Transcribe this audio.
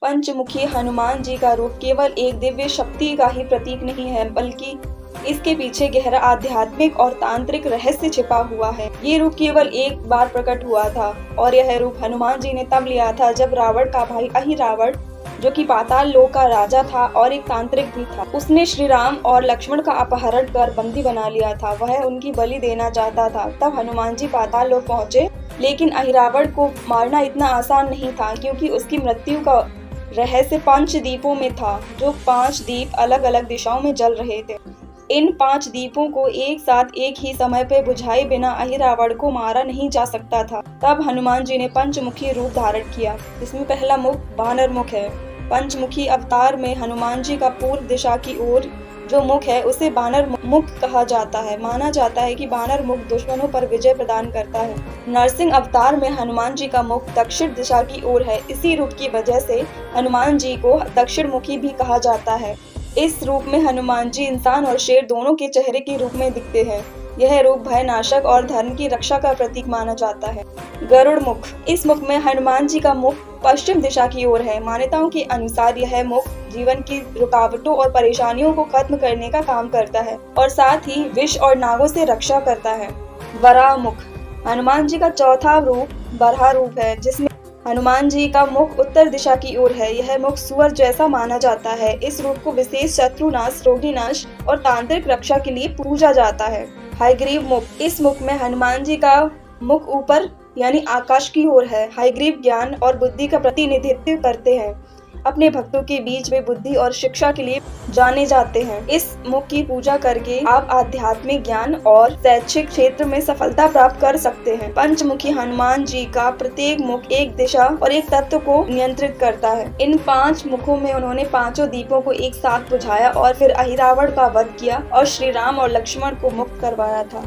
पंचमुखी हनुमान जी का रूप केवल एक दिव्य शक्ति का ही प्रतीक नहीं है, बल्कि इसके पीछे गहरा आध्यात्मिक और तांत्रिक रहस्य छिपा हुआ है। ये रूप केवल एक बार प्रकट हुआ था और यह रूप हनुमान जी ने तब लिया था जब रावण का भाई अहिरावण, जो कि पाताल लोक का राजा था और एक तांत्रिक भी था, उसने श्री राम और लक्ष्मण का अपहरण कर बंदी बना लिया था। वह उनकी बलि देना चाहता था। तब हनुमान जी पाताल लोक पहुँचे, लेकिन अहिरावण को मारना इतना आसान नहीं था, क्योंकि उसकी मृत्यु का रहस्य 5 दीपों में था, जो 5 दीप अलग अलग दिशाओं में जल रहे थे। इन 5 दीपों को एक साथ एक ही समय पे बुझाए बिना अहिरावण को मारा नहीं जा सकता था। तब हनुमान जी ने पंचमुखी रूप धारण किया। इसमें पहला मुख बानर मुख है। पंचमुखी अवतार में हनुमान जी का पूर्व दिशा की ओर जो मुख है उसे बानर मुख कहा जाता है। माना जाता है कि बानर मुख दुश्मनों पर विजय प्रदान करता है। नरसिंह अवतार में हनुमान जी का मुख दक्षिण दिशा की ओर है। इसी रूप की वजह से हनुमान जी को दक्षिण मुखी भी कहा जाता है। इस रूप में हनुमान जी इंसान और शेर दोनों के चेहरे के रूप में दिखते हैं। यह रूप भय नाशक और धर्म की रक्षा का प्रतीक माना जाता है। गरुड़ मुख। इस मुख में हनुमान जी का मुख पश्चिम दिशा की ओर है। मान्यताओं के अनुसार यह मुख जीवन की रुकावटों और परेशानियों को खत्म करने का काम करता है और साथ ही विष और नागों से रक्षा करता है। वराह मुख। हनुमान जी का चौथा रूप बराह रूप है, जिसमें हनुमान जी का मुख उत्तर दिशा की ओर है। यह मुख सुअर जैसा माना जाता है। इस रूप को विशेष शत्रुनाश, रोगीनाश और तांत्रिक रक्षा के लिए पूजा जाता है। हयग्रीव मुख। इस मुख में हनुमान जी का मुख ऊपर यानी आकाश की ओर है। हयग्रीव ज्ञान और बुद्धि का प्रतिनिधित्व करते हैं। अपने भक्तों के बीच वे बुद्धि और शिक्षा के लिए जाने जाते हैं। इस मुख की पूजा करके आप आध्यात्मिक ज्ञान और शैक्षिक क्षेत्र में सफलता प्राप्त कर सकते हैं। पंचमुखी हनुमान जी का प्रत्येक मुख एक दिशा और एक तत्व को नियंत्रित करता है। इन 5 मुखों में उन्होंने 5 दीपों को एक साथ बुझाया और फिर अहिरावण का वध किया और श्री राम और लक्ष्मण को मुक्त करवाया था।